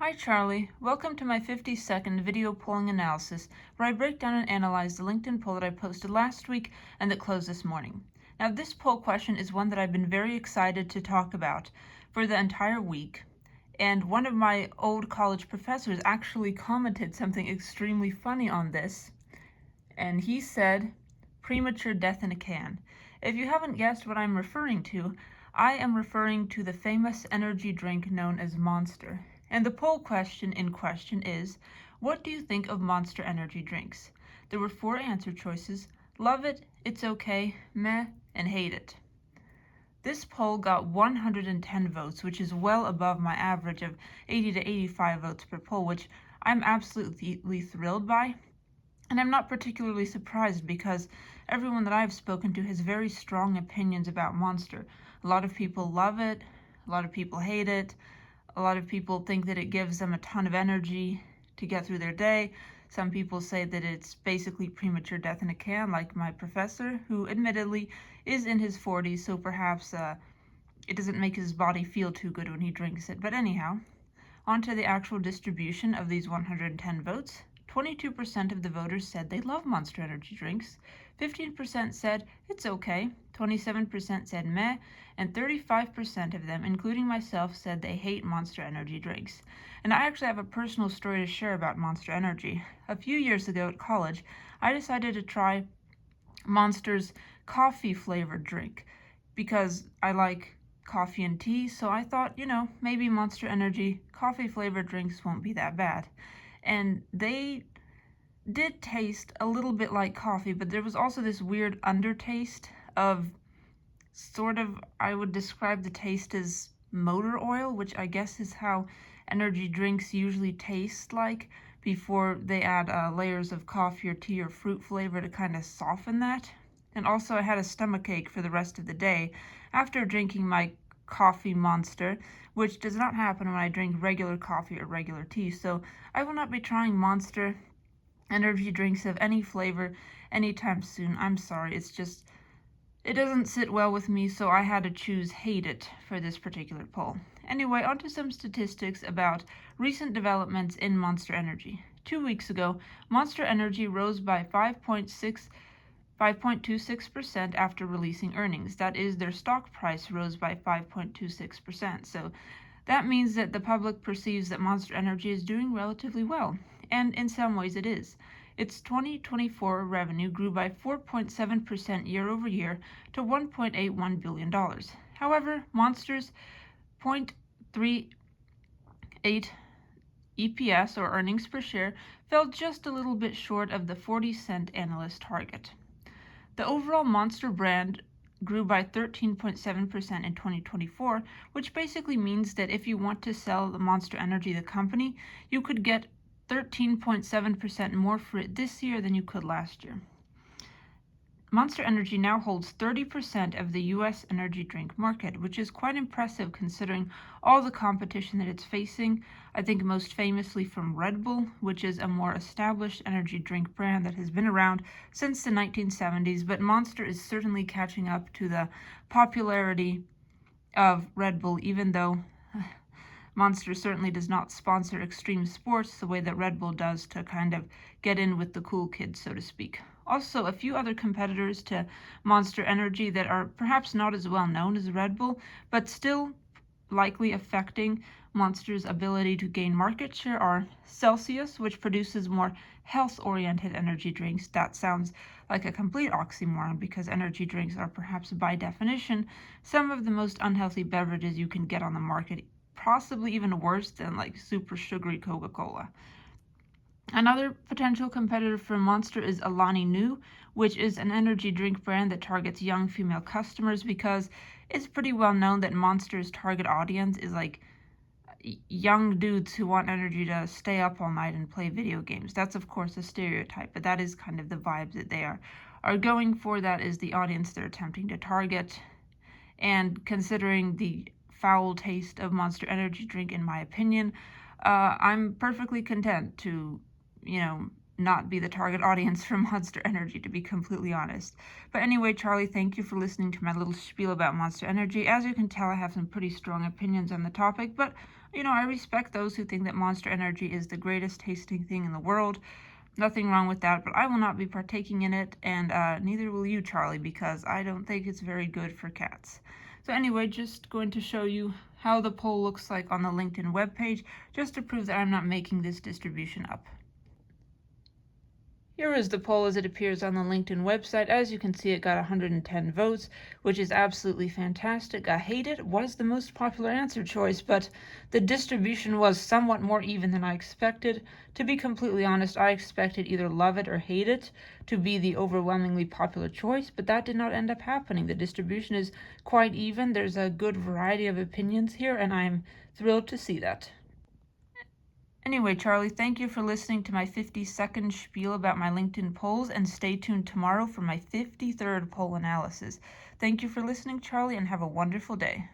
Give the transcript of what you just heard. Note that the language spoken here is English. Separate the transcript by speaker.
Speaker 1: Hi Charlie, welcome to my 50-second video polling analysis where I break down and analyze the LinkedIn poll that I posted last week and that closed this morning. Now this poll question is one that I've been very excited to talk about for the entire week, and one of my old college professors actually commented something extremely funny on this, and he said, "Premature death in a can." If you haven't guessed what I'm referring to, I am referring to the famous energy drink known as Monster. And the poll question in question is, what do you think of Monster energy drinks? There were 4 answer choices: love it, it's okay, meh, and hate it. This poll got 110 votes, which is well above my average of 80 to 85 votes per poll, which I'm absolutely thrilled by. And I'm not particularly surprised because everyone that I've spoken to has very strong opinions about Monster. A lot of people love it, a lot of people hate it, a lot of people think that it gives them a ton of energy to get through their day. Some people say that it's basically premature death in a can, like my professor, who admittedly is in his 40s, so perhaps it doesn't make his body feel too good when he drinks it. But anyhow, on to the actual distribution of these 110 votes. 22% of the voters said they love Monster energy drinks, 15% said it's okay, 27% said meh, and 35% of them, including myself, said they hate Monster energy drinks. And I actually have a personal story to share about Monster Energy. A few years ago at college, I decided to try Monster's coffee flavored drink because I like coffee and tea, so I thought, maybe Monster Energy coffee flavored drinks won't be that bad. And they did taste a little bit like coffee, but there was also this weird undertaste of I would describe the taste as motor oil, which I guess is how energy drinks usually taste like before they add layers of coffee or tea or fruit flavor to kind of soften that. And also I had a stomachache for the rest of the day after drinking my coffee Monster, which does not happen when I drink regular coffee or regular tea. So I will not be trying Monster energy drinks of any flavor anytime soon. I'm sorry, it doesn't sit well with me, so I had to choose hate it for this particular poll. Anyway, on to some statistics about recent developments in Monster Energy. 2 weeks ago, Monster Energy rose by 5.26% after releasing earnings. That is, their stock price rose by 5.26%. So that means that the public perceives that Monster Energy is doing relatively well, and in some ways it is. Its 2024 revenue grew by 4.7% year over year to $1.81 billion. However, Monster's 0.38 EPS, or earnings per share, fell just a little bit short of the 40-cent analyst target. The overall Monster brand grew by 13.7% in 2024, which basically means that if you want to sell the Monster Energy, the company, you could get 13.7% more for it this year than you could last year. Monster Energy now holds 30% of the U.S. energy drink market, which is quite impressive considering all the competition that it's facing. I think most famously from Red Bull, which is a more established energy drink brand that has been around since the 1970s, but Monster is certainly catching up to the popularity of Red Bull, even though Monster certainly does not sponsor extreme sports the way that Red Bull does to kind of get in with the cool kids, so to speak. Also, a few other competitors to Monster Energy that are perhaps not as well known as Red Bull, but still likely affecting Monster's ability to gain market share are Celsius, which produces more health-oriented energy drinks. That sounds like a complete oxymoron because energy drinks are perhaps by definition some of the most unhealthy beverages you can get on the market, possibly even worse than like super sugary Coca-Cola. Another potential competitor for Monster is Alani Nu, which is an energy drink brand that targets young female customers because it's pretty well known that Monster's target audience is like young dudes who want energy to stay up all night and play video games. That's of course a stereotype, but that is kind of the vibes that they are going for. That is the audience they're attempting to target. And considering the foul taste of Monster Energy drink, in my opinion, I'm perfectly content to not be the target audience for Monster Energy, to be completely honest. But anyway, Charlie, thank you for listening to my little spiel about Monster Energy. As you can tell, I have some pretty strong opinions on the topic, but I respect those who think that Monster Energy is the greatest tasting thing in the world. Nothing wrong with that, but I will not be partaking in it, and neither will you, Charlie, because I don't think it's very good for cats. So anyway, just going to show you how the poll looks like on the LinkedIn webpage, just to prove that I'm not making this distribution up. Here is the poll as it appears on the LinkedIn website. As you can see, it got 110 votes, which is absolutely fantastic. I hate it was the most popular answer choice, but the distribution was somewhat more even than I expected. To be completely honest, I expected either love it or hate it to be the overwhelmingly popular choice, but that did not end up happening. The distribution is quite even. There's a good variety of opinions here, and I'm thrilled to see that. Anyway, Charlie, thank you for listening to my 50-second spiel about my LinkedIn polls, and stay tuned tomorrow for my 53rd poll analysis. Thank you for listening, Charlie, and have a wonderful day.